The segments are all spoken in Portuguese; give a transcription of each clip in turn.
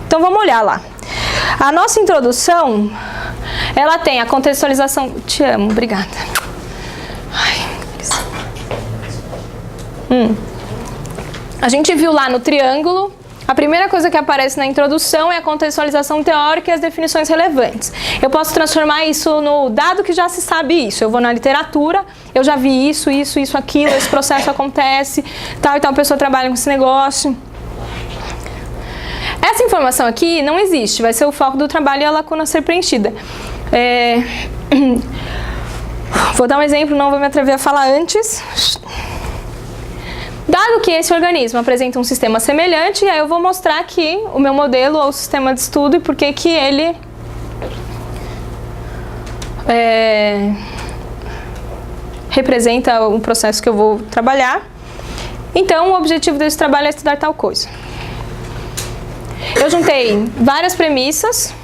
Então vamos olhar lá. A nossa introdução, ela tem a contextualização... Te amo, obrigada. A gente viu lá no triângulo, a primeira coisa que aparece na introdução é a contextualização teórica e as definições relevantes. Eu posso transformar isso no dado que já se sabe isso. Eu vou na literatura, eu já vi isso, aquilo, esse processo acontece, tal e tal pessoa trabalha com esse negócio. Essa informação aqui não existe, vai ser o foco do trabalho e a lacuna a ser preenchida. Vou dar um exemplo, não vou me atrever a falar antes. Dado que esse organismo apresenta um sistema semelhante, aí eu vou mostrar aqui o meu modelo ou sistema de estudo e por que que ele representa o processo que eu vou trabalhar. Então, o objetivo desse trabalho é estudar tal coisa. Eu juntei várias premissas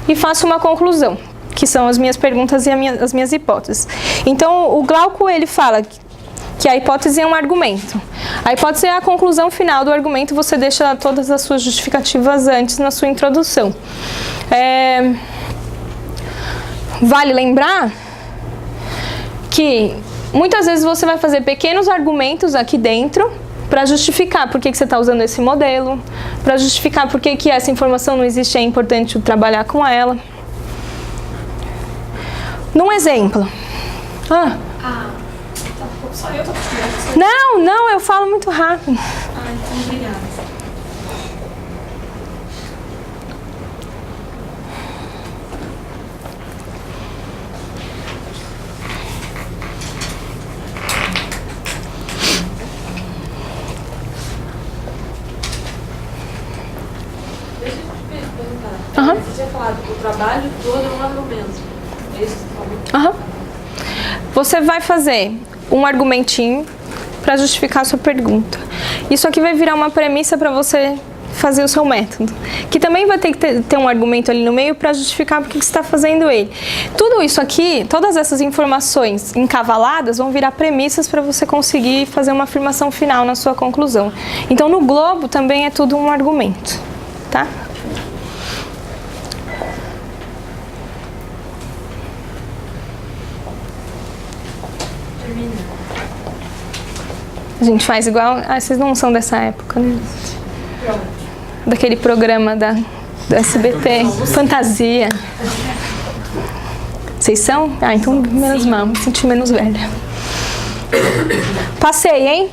e faço uma conclusão, que são as minhas perguntas e as minhas hipóteses. Então, o Glauco, ele fala que a hipótese é um argumento. A hipótese é a conclusão final do argumento, você deixa todas as suas justificativas antes na sua introdução. Vale lembrar que muitas vezes você vai fazer pequenos argumentos aqui dentro para justificar por que você está usando esse modelo, para justificar por que essa informação não existe e é importante trabalhar com ela. Num exemplo. Só eu tô precisando. Não, eu falo muito rápido. Então obrigada. Deixa eu te perguntar. Você tinha falado que o trabalho todo é um argumento. É isso que você falou? Você vai fazer um argumentinho para justificar a sua pergunta. Isso aqui vai virar uma premissa para você fazer o seu método, que também vai ter que ter um argumento ali no meio para justificar por que você está fazendo ele. Tudo isso aqui, todas essas informações encavaladas vão virar premissas para você conseguir fazer uma afirmação final na sua conclusão. Então, no globo também é tudo um argumento, tá? A gente faz igual... vocês não são dessa época, né? Daquele programa do SBT, Fantasia. Vocês são? Então menos mal, me senti menos velha. Passei, hein?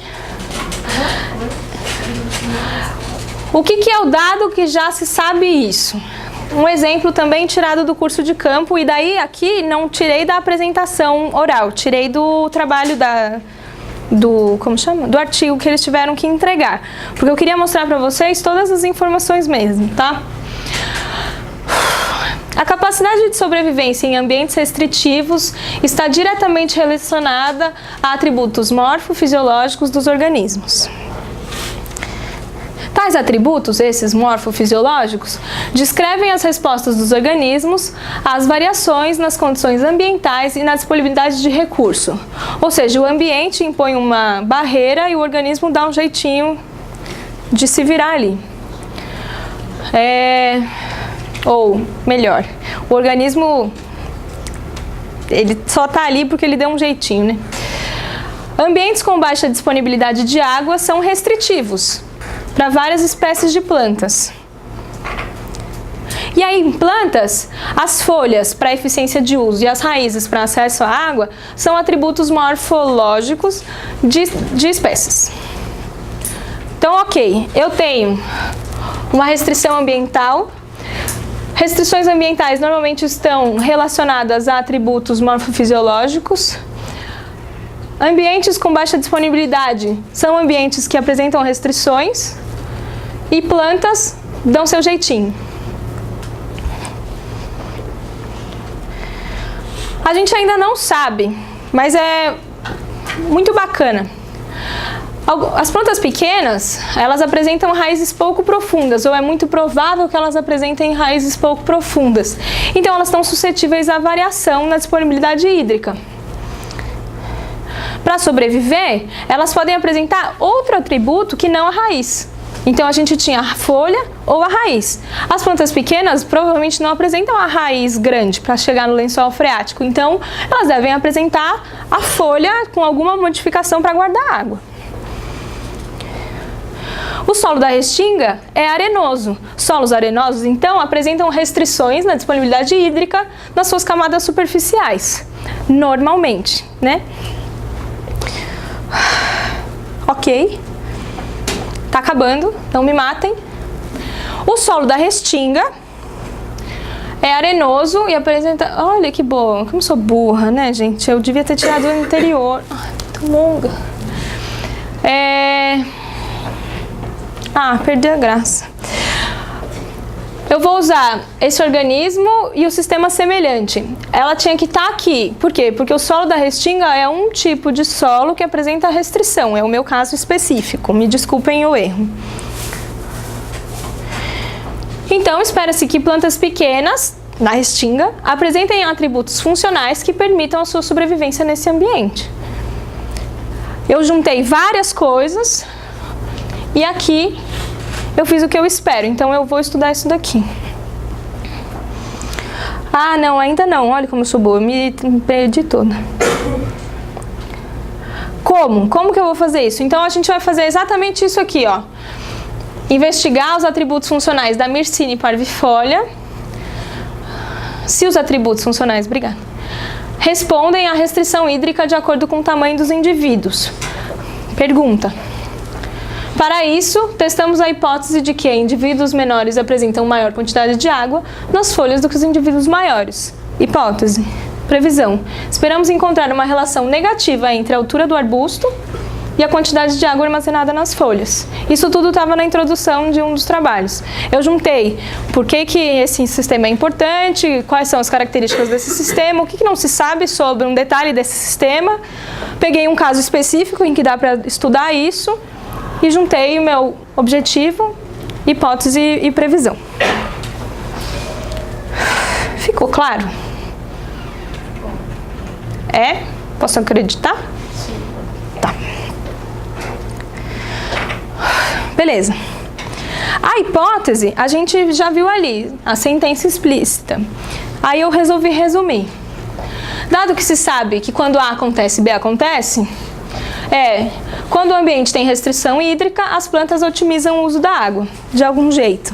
O que é o dado que já se sabe isso? Um exemplo também tirado do curso de campo, e daí aqui não tirei da apresentação oral, tirei do trabalho do artigo que eles tiveram que entregar, porque eu queria mostrar para vocês todas as informações mesmo, tá? A capacidade de sobrevivência em ambientes restritivos está diretamente relacionada a atributos morfofisiológicos dos organismos. Tais atributos, esses morfofisiológicos, descrevem as respostas dos organismos às variações nas condições ambientais e na disponibilidade de recurso. Ou seja, o ambiente impõe uma barreira e o organismo dá um jeitinho de se virar ali. Ou melhor, o organismo ele só está ali porque ele deu um jeitinho, né? Ambientes com baixa disponibilidade de água são restritivos para várias espécies de plantas. E aí, em plantas, as folhas para eficiência de uso e as raízes para acesso à água são atributos morfológicos de espécies. Então, ok, eu tenho uma restrição ambiental. Restrições ambientais normalmente estão relacionadas a atributos morfofisiológicos. Ambientes com baixa disponibilidade são ambientes que apresentam restrições. E plantas dão seu jeitinho. A gente ainda não sabe, mas é muito bacana. As plantas pequenas, elas apresentam raízes pouco profundas, ou é muito provável que elas apresentem raízes pouco profundas. Então, elas estão suscetíveis à variação na disponibilidade hídrica. Para sobreviver, elas podem apresentar outro atributo que não a raiz. Então a gente tinha a folha ou a raiz. As plantas pequenas provavelmente não apresentam a raiz grande para chegar no lençol freático, então elas devem apresentar a folha com alguma modificação para guardar água. O solo da restinga é arenoso. Solos arenosos, então, apresentam restrições na disponibilidade hídrica nas suas camadas superficiais, normalmente, né? Ok. Tá acabando, não me matem. O solo da restinga é arenoso e apresenta... Olha que boa, como eu sou burra, né, gente? Eu devia ter tirado o anterior. Ai, tão longa. Perdi a graça. Eu vou usar esse organismo e o sistema semelhante. Ela tinha que estar aqui. Por quê? Porque o solo da restinga é um tipo de solo que apresenta restrição. É o meu caso específico. Me desculpem o erro. Então, espera-se que plantas pequenas, na restinga, apresentem atributos funcionais que permitam a sua sobrevivência nesse ambiente. Eu juntei várias coisas e aqui eu fiz o que eu espero, então eu vou estudar isso daqui. Ah, não, ainda não. Olha como eu sou boa, eu me perdi toda. Como? Como que eu vou fazer isso? Então a gente vai fazer exatamente isso aqui, ó. Investigar os atributos funcionais da Myrcine parvifolia. Se os atributos funcionais, obrigada, respondem à restrição hídrica de acordo com o tamanho dos indivíduos. Pergunta. Para isso, testamos a hipótese de que indivíduos menores apresentam maior quantidade de água nas folhas do que os indivíduos maiores. Hipótese. Previsão. Esperamos encontrar uma relação negativa entre a altura do arbusto e a quantidade de água armazenada nas folhas. Isso tudo estava na introdução de um dos trabalhos. Eu juntei por que esse sistema é importante, quais são as características desse sistema, o que não se sabe sobre um detalhe desse sistema. Peguei um caso específico em que dá para estudar isso e juntei o meu objetivo, hipótese e previsão. Ficou claro? É? Posso acreditar? Sim. Tá. Beleza. A hipótese, a gente já viu ali, a sentença explícita. Aí eu resolvi resumir. Dado que se sabe que quando A acontece, B acontece, quando o ambiente tem restrição hídrica, as plantas otimizam o uso da água, de algum jeito.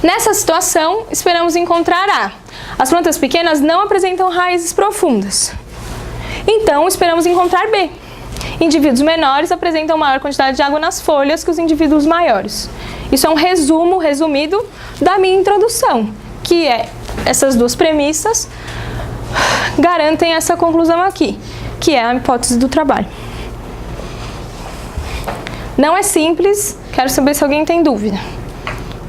Nessa situação, esperamos encontrar A. As plantas pequenas não apresentam raízes profundas. Então, esperamos encontrar B. Indivíduos menores apresentam maior quantidade de água nas folhas que os indivíduos maiores. Isso é um resumido da minha introdução, que é essas duas premissas garantem essa conclusão aqui, que é a hipótese do trabalho. Não é simples, quero saber se alguém tem dúvida.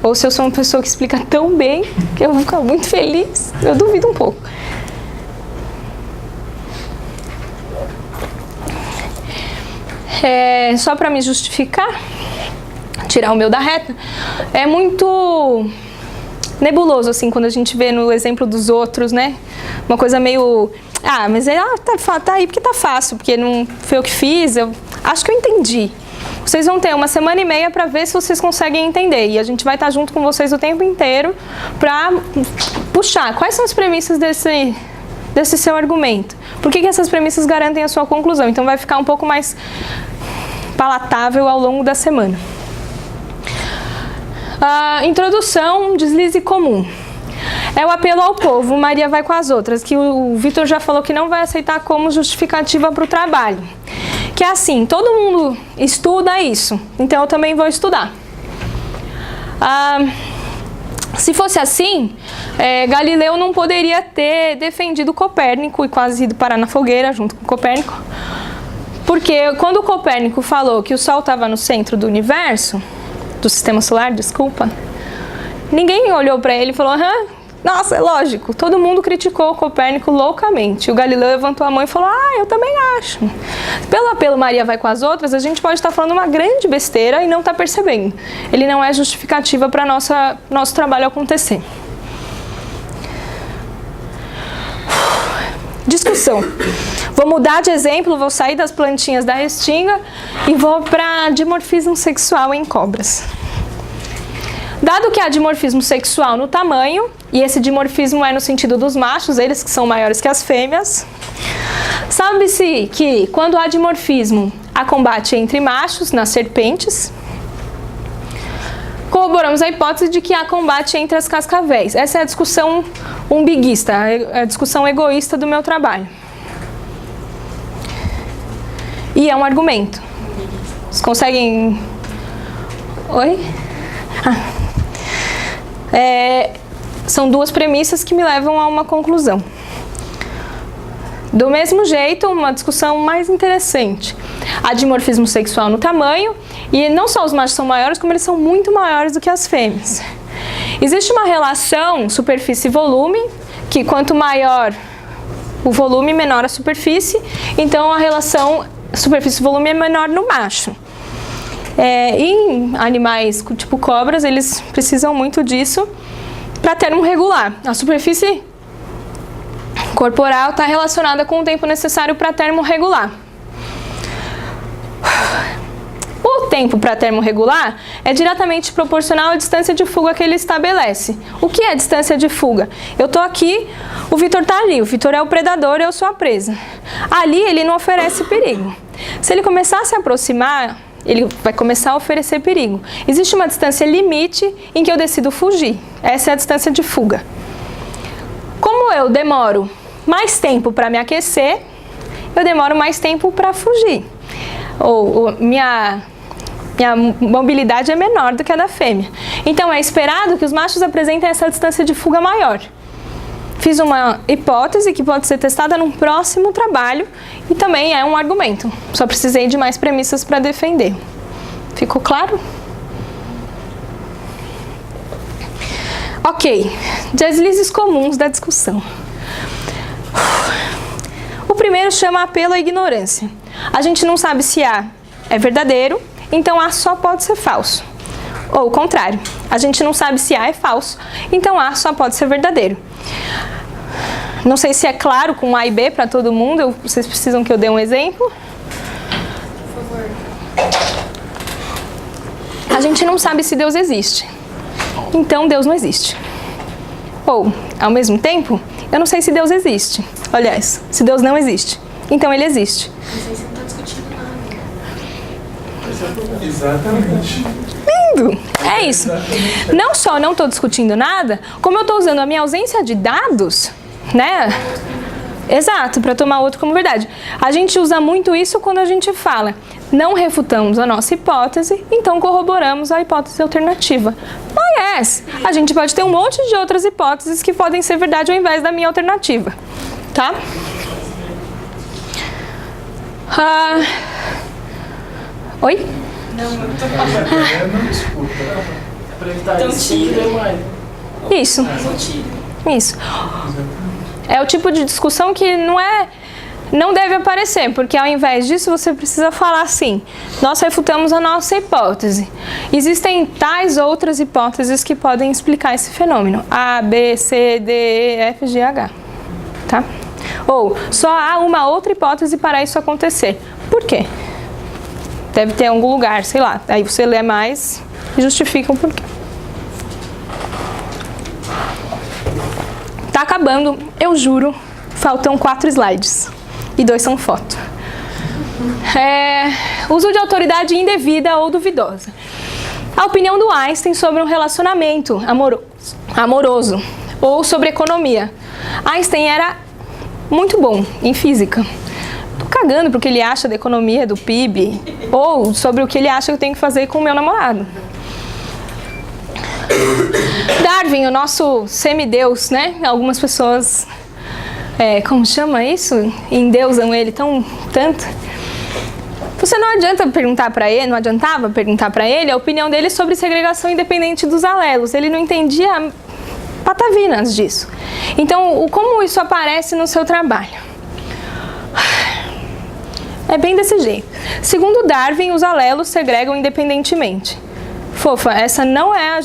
Ou se eu sou uma pessoa que explica tão bem que eu vou ficar muito feliz, eu duvido um pouco. Só para me justificar, tirar o meu da reta, é muito nebuloso, assim, quando a gente vê no exemplo dos outros, né? Uma coisa meio... mas tá aí porque tá fácil, porque não foi eu que fiz, eu acho que eu entendi. Vocês vão ter 1 semana e meia para ver se vocês conseguem entender. E a gente vai estar junto com vocês o tempo inteiro para puxar. Quais são as premissas desse seu argumento? Por que essas premissas garantem a sua conclusão? Então vai ficar um pouco mais palatável ao longo da semana. Introdução, deslize comum. É o apelo ao povo, Maria vai com as outras, que o Vitor já falou que não vai aceitar como justificativa para o trabalho. Que é assim, todo mundo estuda isso, então eu também vou estudar. Se fosse assim, Galileu não poderia ter defendido Copérnico e quase ido parar na fogueira junto com Copérnico. Porque quando Copérnico falou que o Sol estava no centro do universo, do sistema solar, desculpa, ninguém olhou para ele e falou, nossa, é lógico. Todo mundo criticou o Copérnico loucamente. O Galileu levantou a mão e falou, eu também acho. Pelo apelo Maria vai com as outras, a gente pode estar falando uma grande besteira e não está percebendo. Ele não é justificativa para nosso trabalho acontecer. Discussão. Vou mudar de exemplo, vou sair das plantinhas da restinga e vou para dimorfismo sexual em cobras. Dado que há dimorfismo sexual no tamanho, e esse dimorfismo é no sentido dos machos, eles que são maiores que as fêmeas, sabe-se que quando há dimorfismo, há combate entre machos nas serpentes. Corroboramos a hipótese de que há combate entre as cascavéis. Essa é a discussão umbiguista, a discussão egoísta do meu trabalho. E é um argumento. Vocês conseguem... Oi? São duas premissas que me levam a uma conclusão. Do mesmo jeito, uma discussão mais interessante. Há dimorfismo sexual no tamanho, e não só os machos são maiores, como eles são muito maiores do que as fêmeas. Existe uma relação superfície e volume, que quanto maior o volume, menor a superfície, então a relação superfície e volume é menor no macho. Em animais tipo cobras, eles precisam muito disso para termo regular. A superfície corporal está relacionada com o tempo necessário para termo regular. O tempo para termo regular é diretamente proporcional à distância de fuga que ele estabelece. O que é distância de fuga? Eu estou aqui, o Vitor está ali, o Vitor é o predador e eu sou a presa. Ali ele não oferece perigo. Se ele começar a se aproximar, ele vai começar a oferecer perigo. Existe uma distância limite em que eu decido fugir. Essa é a distância de fuga. Como eu demoro mais tempo para me aquecer, eu demoro mais tempo para fugir. Minha mobilidade é menor do que a da fêmea. Então é esperado que os machos apresentem essa distância de fuga maior. Fiz uma hipótese que pode ser testada num próximo trabalho e também é um argumento. Só precisei de mais premissas para defender. Ficou claro? Ok, deslizes comuns da discussão. O primeiro chama apelo à ignorância. A gente não sabe se A é verdadeiro, então A só pode ser falso. Ou o contrário, a gente não sabe se A é falso, então A só pode ser verdadeiro. Não sei se é claro com A e B para todo mundo, vocês precisam que eu dê um exemplo? Por favor. A gente não sabe se Deus existe, então Deus não existe. Ou, ao mesmo tempo, eu não sei se Deus existe. Aliás, se Deus não existe, então ele existe. Mas aí você não está discutindo nada. Exatamente. Lindo! É isso. Não só não estou discutindo nada, como eu estou usando a minha ausência de dados, né? Exato, para tomar outro como verdade. A gente usa muito isso quando a gente fala, não refutamos a nossa hipótese, então corroboramos a hipótese alternativa. Mas a gente pode ter um monte de outras hipóteses que podem ser verdade ao invés da minha alternativa, tá? Oi? Não escuta. É pra evitar isso, Isso. Isso. É o tipo de discussão que não deve aparecer, porque ao invés disso você precisa falar assim, nós refutamos a nossa hipótese. Existem tais outras hipóteses que podem explicar esse fenômeno. A, B, C, D, E, F, G, H. Tá? Ou, só há uma outra hipótese para isso acontecer. Por quê? Deve ter algum lugar, sei lá. Aí você lê mais e justifica o porquê. Tá acabando, eu juro. Faltam 4 slides. E 2 são foto. Uso de autoridade indevida ou duvidosa. A opinião do Einstein sobre um relacionamento amoroso ou sobre economia. Einstein era muito bom em física. Tô cagando pro que ele acha da economia, do PIB, ou sobre o que ele acha que eu tenho que fazer com o meu namorado. Darwin, o nosso semideus, né? Algumas pessoas, como chama isso? Endeusam ele tanto. Você não adiantava perguntar para ele a opinião dele sobre segregação independente dos alelos. Ele não entendia patavinas disso. Então, como isso aparece no seu trabalho? É bem desse jeito. Segundo Darwin, os alelos segregam independentemente. Fofa, essa não é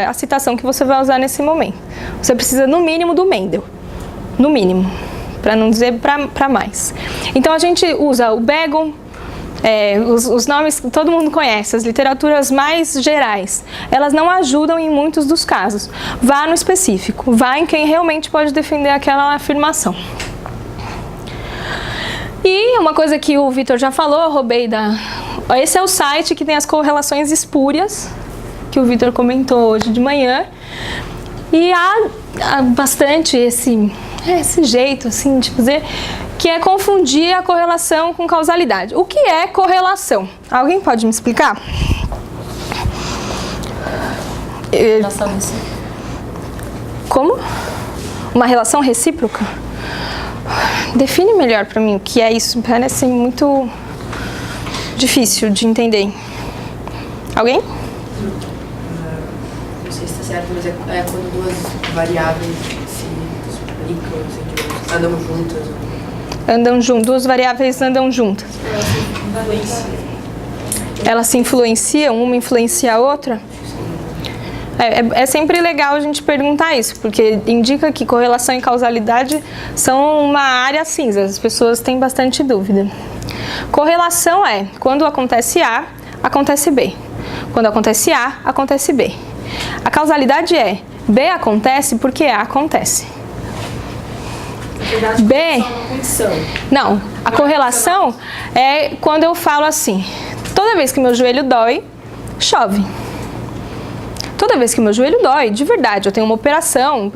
a citação que você vai usar nesse momento. Você precisa, no mínimo, do Mendel. No mínimo. para não dizer para mais. Então a gente usa o Begon, os nomes que todo mundo conhece, as literaturas mais gerais, elas não ajudam em muitos dos casos. Vá no específico, vá em quem realmente pode defender aquela afirmação. E uma coisa que o Vitor já falou, eu roubei esse é o site que tem as correlações espúrias, que o Vitor comentou hoje de manhã. E há bastante esse jeito assim de fazer, que é confundir a correlação com causalidade. O que é correlação? Alguém pode me explicar? Relação recíproca. Como? Uma relação recíproca? Define melhor para mim o que é isso. Parece muito difícil de entender. Alguém? Não sei se está certo, mas é quando duas variáveis se explicam, andam juntas. Duas variáveis andam juntas. Elas se influenciam, uma influencia a outra? É sempre legal a gente perguntar isso, porque indica que correlação e causalidade são uma área cinza, as pessoas têm bastante dúvida. Correlação é quando acontece A, acontece B. Quando acontece A, acontece B. A causalidade é B acontece porque A acontece. B. Não, a correlação é quando eu falo assim: toda vez que meu joelho dói, chove. Toda vez que meu joelho dói, de verdade, eu tenho uma operação,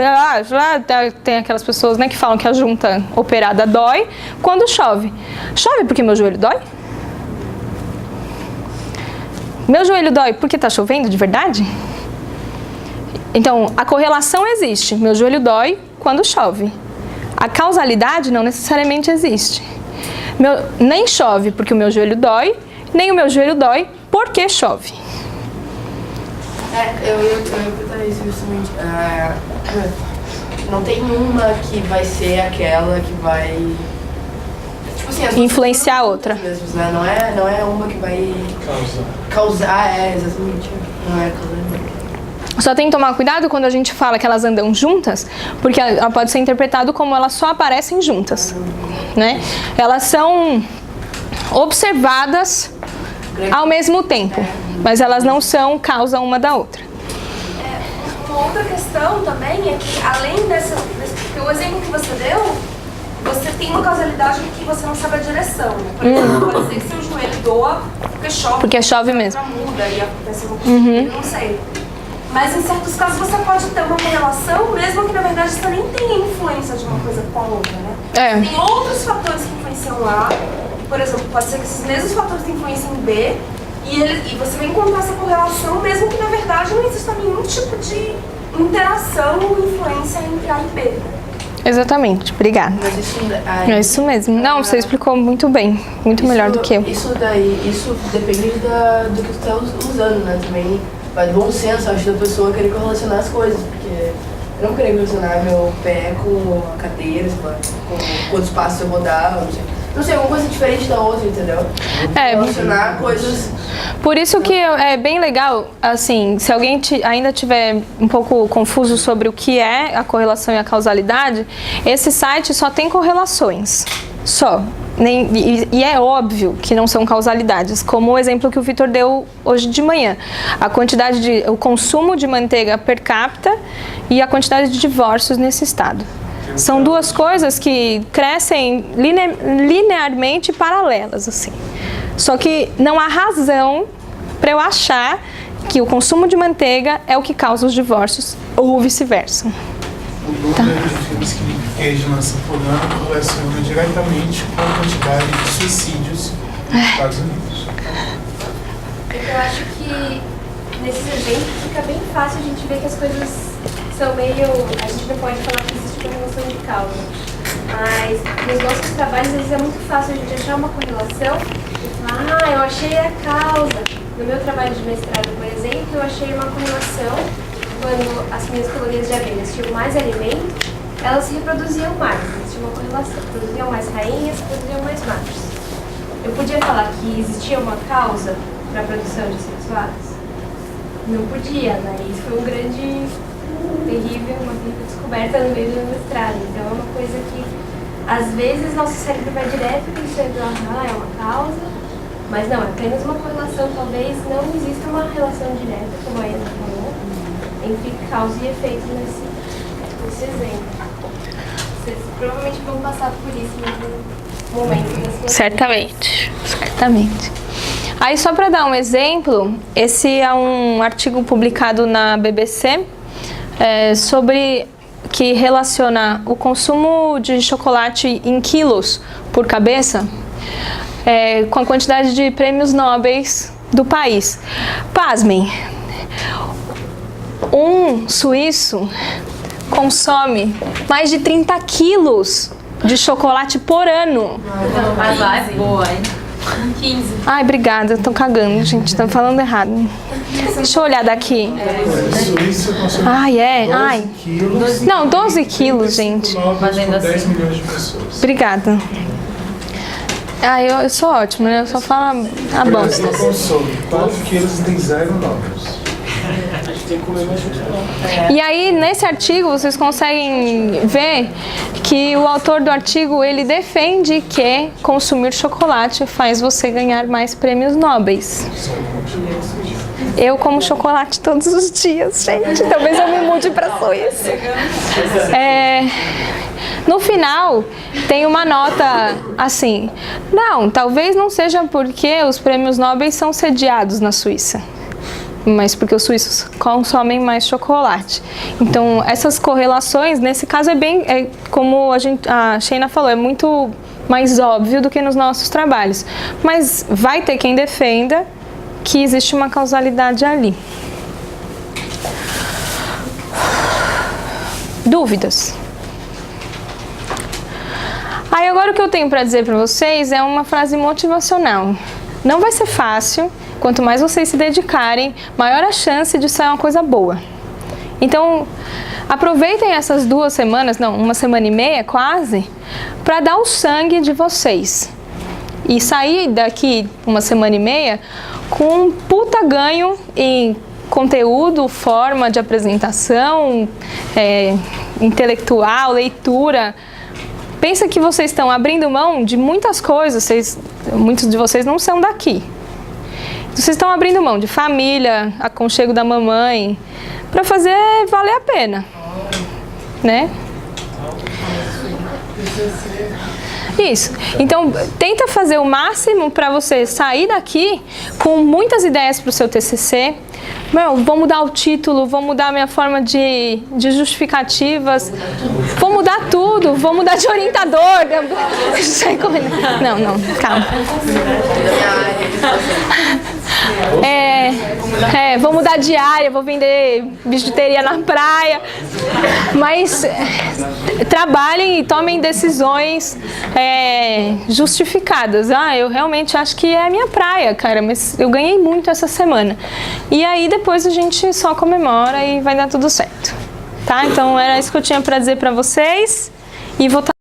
tem aquelas pessoas, né, que falam que a junta operada dói quando chove. Chove porque meu joelho dói? Meu joelho dói porque está chovendo de verdade? Então, a correlação existe. Meu joelho dói quando chove. A causalidade não necessariamente existe. Nem chove porque o meu joelho dói, nem o meu joelho dói porque chove. Eu ia perguntar isso justamente. Não tem uma que vai ser aquela que vai... Tipo assim, influenciar a outra. Mesmos, né? Não é uma que vai causar, exatamente. Não é causar. Só tem que tomar cuidado quando a gente fala que elas andam juntas, porque ela pode ser interpretada como elas só aparecem juntas, né? Elas são observadas ao mesmo tempo, mas elas não são causa uma da outra. Uma outra questão também é que, além o exemplo que você deu, você tem uma causalidade que você não sabe a direção. Por exemplo, pode ser que seu joelho doa porque chove mesmo. Muda e acontece alguma coisa, não sei. Mas em certos casos você pode ter uma correlação, mesmo que na verdade você nem tenha influência de uma coisa com a outra, né? Tem outros fatores que influenciam lá. Por exemplo, pode ser que esses mesmos fatores influenciem B e você vai encontrar essa correlação, mesmo que na verdade não exista nenhum tipo de interação ou influência entre A e B. Exatamente, obrigada. É isso mesmo. Não, você explicou muito bem, muito melhor do que eu. Isso depende do que você está usando, né? Também vai de bom senso, acho, da pessoa querer correlacionar as coisas, porque eu não vou querer correlacionar meu pé com a cadeira, com quantos passos eu vou dar, não sei, alguma coisa diferente da outra, entendeu? Relacionar coisas. Por isso que é bem legal, assim, se alguém ainda tiver um pouco confuso sobre o que é a correlação e a causalidade, esse site só tem correlações, só. E é óbvio que não são causalidades, como o exemplo que o Vitor deu hoje de manhã. O consumo de manteiga per capita e a quantidade de divórcios nesse estado. São duas coisas que crescem linearmente paralelas, assim. Só que não há razão para eu achar que o consumo de manteiga é o que causa os divórcios ou vice-versa. O número de filmes que vigilância por ano correlaciona diretamente com a quantidade de suicídios nos Estados Unidos. Eu acho que nesses exemplos fica bem fácil a gente ver que as coisas são meio... A gente não pode falar que existe uma relação de causa. Mas nos nossos trabalhos, às vezes é muito fácil a gente achar uma correlação e falar, eu achei a causa. No meu trabalho de mestrado, por exemplo, eu achei uma correlação quando as minhas colônias de abelhas tinham mais alimento, elas se reproduziam mais. Existia uma correlação. Produziam mais rainhas, produziam mais machos. Eu podia falar que existia uma causa para a produção de sexuados? Não podia, né? Isso foi uma terrível descoberta no meio do meu mestrado. Então é uma coisa que às vezes nosso cérebro vai direto pensando, é uma causa, mas não, é apenas uma correlação, talvez não exista uma relação direta, como a Ana falou, entre causa e efeito nesse exemplo. Vocês provavelmente vão passar por isso em algum momento da sua vida. Certamente. Aí, só para dar um exemplo, esse é um artigo publicado na BBC sobre que relaciona o consumo de chocolate em quilos por cabeça com a quantidade de prêmios Nobel do país. Pasmem, um suíço consome mais de 30 quilos de chocolate por ano. Mas lá é boa, hein? 15. Ai, obrigada, eu tô cagando, gente, tô falando errado. Deixa eu olhar daqui. Suíça consome Ai. 12 quilos. Não, 12 quilos, gente. Mas 10 milhões de pessoas. Obrigada. Eu sou ótima, né? Eu só falo a bosta. Ela consome 4 quilos e tem 0 nódulos. A gente tem que comer mais chocolate. E aí, nesse artigo, vocês conseguem ver que o autor do artigo, ele defende que consumir chocolate faz você ganhar mais prêmios Nobel. Eu como chocolate todos os dias, gente. Talvez eu me mude para Suíça. No final, tem uma nota assim. Não, talvez não seja porque os prêmios Nobel são sediados na Suíça, mas porque os suíços consomem mais chocolate. Então, essas correlações, nesse caso, como a Sheina falou, é muito mais óbvio do que nos nossos trabalhos. Mas vai ter quem defenda que existe uma causalidade ali. Dúvidas? Aí agora o que eu tenho para dizer para vocês é uma frase motivacional. Não vai ser fácil. Quanto mais vocês se dedicarem, maior a chance de sair uma coisa boa. Então, aproveitem essas 2 semanas, não, 1 semana e meia quase, para dar o sangue de vocês. E sair daqui 1 semana e meia com um puta ganho em conteúdo, forma de apresentação, intelectual, leitura. Pensa que vocês estão abrindo mão de muitas coisas, muitos de vocês não são daqui. Vocês estão abrindo mão de família, aconchego da mamãe, para fazer valer a pena, né? Isso. Então, tenta fazer o máximo para você sair daqui com muitas ideias para o seu TCC. Vou mudar o título, vou mudar a minha forma de justificativas, vou mudar tudo, vou mudar de orientador. Não, calma. Vou mudar de área, vou vender bijuteria na praia. Mas trabalhem e tomem decisões justificadas. Eu realmente acho que é a minha praia, cara, mas eu ganhei muito essa semana. E aí depois a gente só comemora e vai dar tudo certo. Tá? Então era isso que eu tinha para dizer para vocês. E vou